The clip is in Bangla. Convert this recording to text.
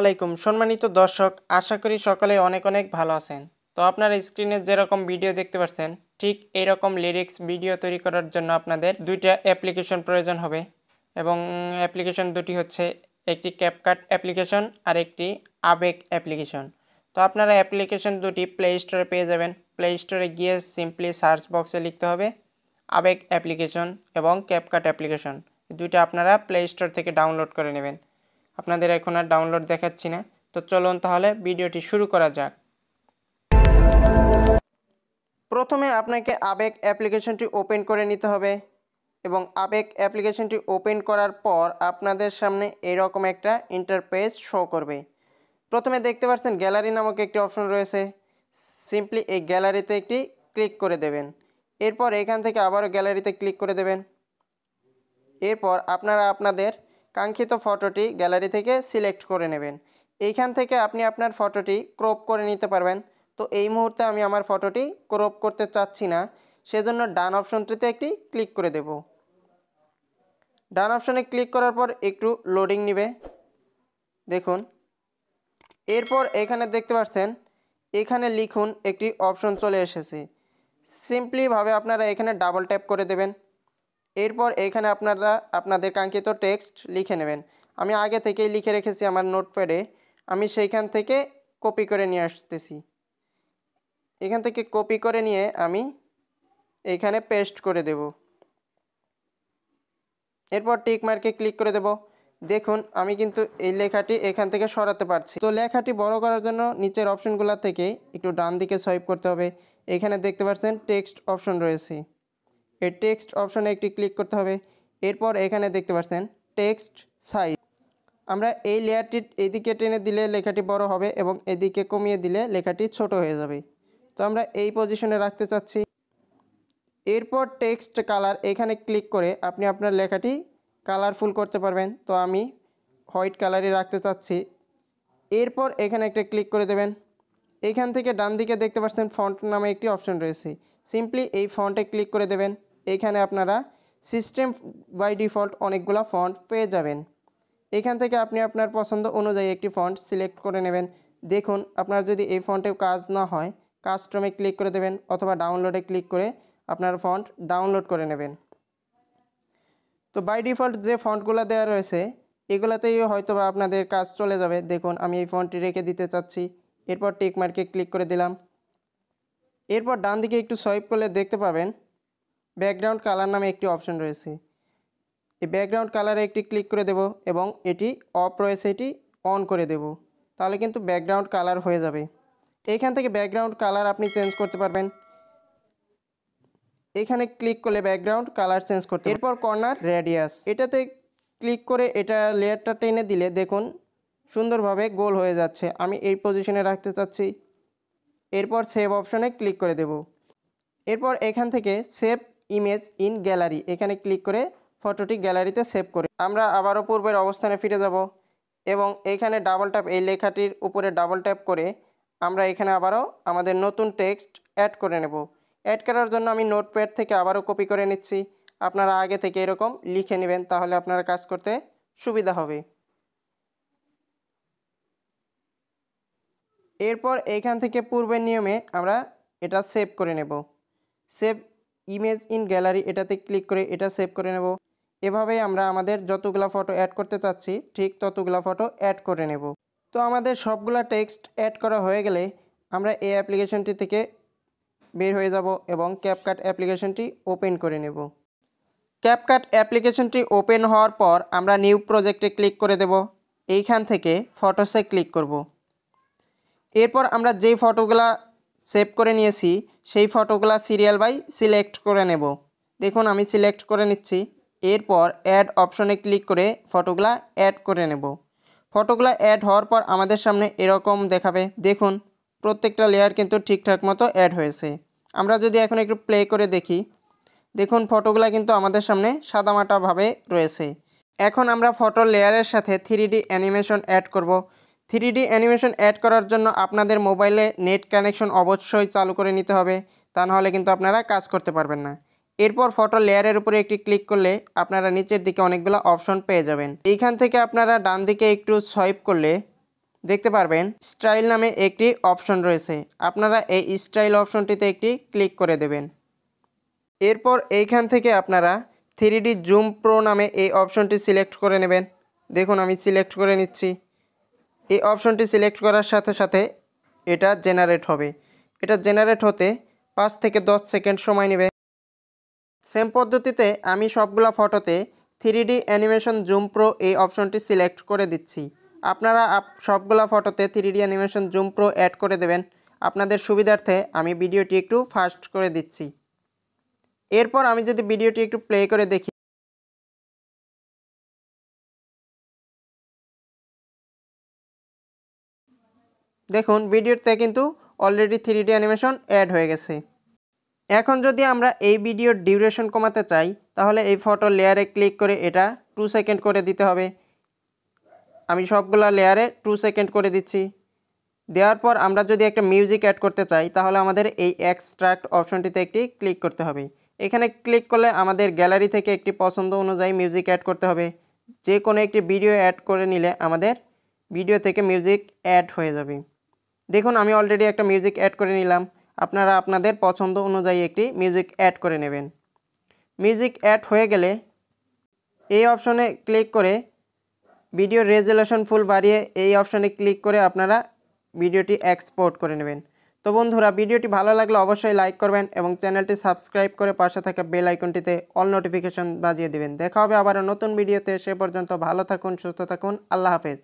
আলাইকুম সম্মানিত দর্শক, আশা করি সকলে অনেক অনেক ভালো আছেন। তো আপনারা স্ক্রিনে যেরকম ভিডিও দেখতে পাচ্ছেন ঠিক এই রকম লিরিক্স ভিডিও তৈরি করার জন্য আপনাদের দুইটা অ্যাপ্লিকেশন প্রয়োজন হবে এবং অ্যাপ্লিকেশন দুটি হচ্ছে একটি ক্যাপকাট অ্যাপ্লিকেশন আর একটি আবেগ অ্যাপ্লিকেশন। তো আপনারা অ্যাপ্লিকেশন দুটি প্লে স্টোরে পেয়ে যাবেন। প্লে স্টোরে গিয়ে সিম্পলি সার্চ বক্সে লিখতে হবে আবেগ অ্যাপ্লিকেশন এবং ক্যাপকাট অ্যাপ্লিকেশন। দুইটা আপনারা প্লে স্টোর থেকে ডাউনলোড করে নেবেন। আপনাদের এখন আর ডাউনলোড দেখাচ্ছি না, তো চলুন তাহলে ভিডিওটি শুরু করা যাক। প্রথমে আপনাকে আবেগ অ্যাপ্লিকেশনটি ওপেন করে নিতে হবে এবং আবেগ অ্যাপ্লিকেশনটি ওপেন করার পর আপনাদের সামনে এরকম একটা ইন্টারফেস শো করবে। প্রথমে দেখতে পাচ্ছেন গ্যালারি নামক একটি অপশন রয়েছে। সিম্পলি এই গ্যালারিতে একটি ক্লিক করে দেবেন। এরপর এখান থেকে আবারও গ্যালারিতে ক্লিক করে দেবেন। এরপর আপনারা আপনাদের কাঙ্ক্ষিত ফটোটি গ্যালারি থেকে সিলেক্ট করে নেবেন। এইখান থেকে আপনি আপনার ফটোটি ক্রপ করে নিতে পারবেন। তো এই মুহূর্তে আমি আমার ফটোটি ক্রপ করতে চাচ্ছি না, সেজন্য ডান অপশনটিতে একটি ক্লিক করে দেব। ডান অপশনে ক্লিক করার পর একটু লোডিং নেবে, দেখুন। এরপর এখানে দেখতে পাচ্ছেন এখানে লিখুন একটি অপশন চলে এসেছে। সিম্পলিভাবে আপনারা এখানে ডাবল ট্যাপ করে দেবেন। এরপর এখানে আপনারা আপনাদের কাঙ্ক্ষিত টেক্সট লিখে নেবেন। আমি আগে থেকেই লিখে রেখেছি আমার নোটপ্যাডে, আমি সেইখান থেকে কপি করে নিয়ে আসতেছি। এখান থেকে কপি করে নিয়ে আমি এইখানে পেস্ট করে দেব। এরপর টিক মার্কে ক্লিক করে দেব। দেখুন আমি কিন্তু এই লেখাটি এখান থেকে সরাতে পারছি। তো লেখাটি বড় করার জন্য নিচের অপশনগুলো থেকে একটু ডান দিকে সোয়াইপ করতে হবে। এখানে দেখতে পাচ্ছেন টেক্সট অপশন রয়েছে, এই টেক্সট অপশনে একটি ক্লিক করতে হবে। এরপর এখানে দেখতে পাচ্ছেন টেক্সট সাইজ, আমরা এই লেয়ারটি এদিকে টেনে দিলে লেখাটি বড় হবে এবং এদিকে কমিয়ে দিলে লেখাটি ছোট হয়ে যাবে। তো আমরা এই পজিশনে রাখতে চাচ্ছি। এরপর টেক্সট কালার, এখানে ক্লিক করে আপনি আপনার লেখাটি কালারফুল করতে পারবেন। তো আমি হোয়াইট কালারই রাখতে চাচ্ছি। এরপর এখানে একটা ক্লিক করে দেবেন। এইখান থেকে ডান দিকে দেখতে পাচ্ছেন ফন্ট নামে একটি অপশন রয়েছে। সিম্পলি এই ফন্টে ক্লিক করে দেবেন। এখানে আপনারা সিস্টেম বাই ডিফল্ট অনেকগুলো ফন্ট পেয়ে যাবেন। এখান থেকে আপনি আপনার পছন্দ অনুযায়ী একটি ফন্ট সিলেক্ট করে নেবেন। দেখুন আপনার যদি এই ফন্টেও কাজ না হয় কাস্টমে ক্লিক করে দেবেন অথবা ডাউনলোডে ক্লিক করে আপনার ফন্ট ডাউনলোড করে নেবেন। তো বাই ডিফল্ট যে ফন্টগুলো দেওয়া রয়েছে এগুলাতেই হয়তো বা আপনাদের কাজ চলে যাবে। দেখুন আমি এই ফন্টটি রেখে দিতে চাচ্ছি। এরপর টিক মার্কে ক্লিক করে দিলাম। এরপর ডান দিকে একটু সোয়াইপ করলে দেখতে পাবেন ব্যাকগ্রাউন্ড কালার নামে একটি অপশন রয়েছে। এই ব্যাকগ্রাউন্ড কালারে একটি ক্লিক করে দেব এবং এটি অফ রয়েছে এটি অন করে দেব, তাহলে কিন্তু ব্যাকগ্রাউন্ড কালার হয়ে যাবে। এইখান থেকে ব্যাকগ্রাউন্ড কালার আপনি চেঞ্জ করতে পারবেন। এখানে ক্লিক করলে ব্যাকগ্রাউন্ড কালার চেঞ্জ করতে। এরপর কর্নার রেডিয়াস, এটাতে ক্লিক করে এটা লেয়ারটা টেনে দিলে দেখুন সুন্দরভাবে গোল হয়ে যাচ্ছে। আমি এই পজিশনে রাখতে চাচ্ছি। এরপর সেভ অপশনে ক্লিক করে দেব। এরপর এখান থেকে সেভ ইমেজ ইন গ্যালারি, এখানে ক্লিক করে ফটোটি গ্যালারিতে সেভ করে আমরা আবারও পূর্বের অবস্থানে ফিরে যাব এবং এইখানে ডাবল ট্যাপ, এই লেখাটির উপরে ডাবল ট্যাপ করে আমরা এখানে আবারও আমাদের নতুন টেক্সট অ্যাড করে নেব। অ্যাড করার জন্য আমি নোটপ্যাড থেকে আবারও কপি করে নিচ্ছি। আপনারা আগে থেকে এরকম লিখে নেবেন, তাহলে আপনারা কাজ করতে সুবিধা হবে। এরপর এইখান থেকে পূর্বের নিয়মে আমরা এটা সেভ করে নেব। সেভ ইমেজ ইন গ্যালারি, এটাতে ক্লিক করে এটা সেভ করে নেব। এভাবেই আমরা আমাদের যতগুলা ফটো অ্যাড করতে চাচ্ছি ঠিক ততগুলা ফটো অ্যাড করে নেব। তো আমাদের সবগুলা টেক্সট অ্যাড করা হয়ে গেলে আমরা এই অ্যাপ্লিকেশনটি থেকে বের হয়ে যাব এবং ক্যাপকাট অ্যাপ্লিকেশনটি ওপেন করে নেব। ক্যাপকাট অ্যাপ্লিকেশনটি ওপেন হওয়ার পর আমরা নিউ প্রজেক্টে ক্লিক করে দেব। এইখান থেকে ফটোসে ক্লিক করব। এরপর আমরা যেই ফটোগুলা সেভ করে নিয়েছি সেই ফটোগুলা সিরিয়াল বাই সিলেক্ট করে নেব। দেখুন আমি সিলেক্ট করে নিচ্ছি। এরপর অ্যাড অপশনে ক্লিক করে ফটোগুলা অ্যাড করে নেব। ফটোগুলা অ্যাড হওয়ার পর আমাদের সামনে এরকম দেখাবে। দেখুন প্রত্যেকটা লেয়ার কিন্তু ঠিকঠাক মতো অ্যাড হয়েছে। আমরা যদি এখন একটু প্লে করে দেখি, দেখুন ফটোগুলা কিন্তু আমাদের সামনে সাদামাটাভাবে রয়েছে। এখন আমরা ফটোর লেয়ারের সাথে 3D অ্যানিমেশন অ্যাড করব। 3D অ্যানিমেশন অ্যাড করার জন্য আপনাদের মোবাইলে নেট কানেকশন অবশ্যই চালু করে নিতে হবে, তা নাহলে কিন্তু আপনারা কাজ করতে পারবেন না। এরপর ফটো লেয়ারের উপরে একটি ক্লিক করলে আপনারা নিচের দিকে অনেকগুলো অপশন পেয়ে যাবেন। এইখান থেকে আপনারা ডান দিকে একটু সোয়াইপ করলে দেখতে পারবেন স্টাইল নামে একটি অপশন রয়েছে, আপনারা এই স্টাইল অপশনটিতে একটি ক্লিক করে দেবেন। এরপর এইখান থেকে আপনারা 3D জুম প্রো নামে এই অপশনটি সিলেক্ট করে নেবেন। দেখুন আমি সিলেক্ট করে নিচ্ছি। এই অপশনটি সিলেক্ট করার সাথে সাথে এটা জেনারেট হবে। এটা জেনারেট হতে 5 থেকে 10 সেকেন্ড সময় নেবে। সেম পদ্ধতিতে আমি সবগুলা ফটোতে 3D অ্যানিমেশন জুম প্রো এই অপশনটি সিলেক্ট করে দিচ্ছি। আপনারা সবগুলা ফটোতে 3D animation zoom pro add করে দেবেন। আপনাদের সুবিধার্থে আমি ভিডিওটি একটু ফাস্ট করে দিচ্ছি। এরপর আমি যদি ভিডিওটি একটু প্লে করে দেখি, দেখুন ভিডিওতে কিন্তু অলরেডি 3D অ্যানিমেশন অ্যাড হয়ে গেছে। এখন যদি আমরা এই ভিডিওর ডিউরেশন কমাতে চাই তাহলে এই ফটো লেয়ারে ক্লিক করে এটা 2 সেকেন্ড করে দিতে হবে। আমি সবগুলা লেয়ারে 2 সেকেন্ড করে দিচ্ছি। দেওয়ার পর আমরা যদি একটা মিউজিক অ্যাড করতে চাই তাহলে আমাদের এই এক্সট্রাক্ট অপশনটিতে একটি ক্লিক করতে হবে। এখানে ক্লিক করলে আমাদের গ্যালারি থেকে একটি পছন্দ অনুযায়ী মিউজিক অ্যাড করতে হবে। যে কোনো একটি ভিডিও অ্যাড করে নিলে আমাদের ভিডিও থেকে মিউজিক অ্যাড হয়ে যাবে। দেখুন আমি অলরেডি একটা মিউজিক অ্যাড করে নিলাম। আপনারা আপনাদের পছন্দ অনুযায়ী একটি মিউজিক অ্যাড করে নেবেন। মিউজিক অ্যাড হয়ে গেলে এই অপশনে ক্লিক করে ভিডিও রেজুলেশন ফুল বাড়িয়ে এই অপশনে ক্লিক করে আপনারা ভিডিওটি এক্সপোর্ট করে নেবেন। তো বন্ধুরা, ভিডিওটি ভালো লাগলে অবশ্যই লাইক করবেন এবং চ্যানেলটি সাবস্ক্রাইব করে পাশে থাকা বেল আইকনটিতে অল নোটিফিকেশন বাজিয়ে দিবেন। দেখা হবে আবার নতুন ভিডিওতে। সে পর্যন্ত ভালো থাকুন, সুস্থ থাকুন। আল্লাহ হাফেজ।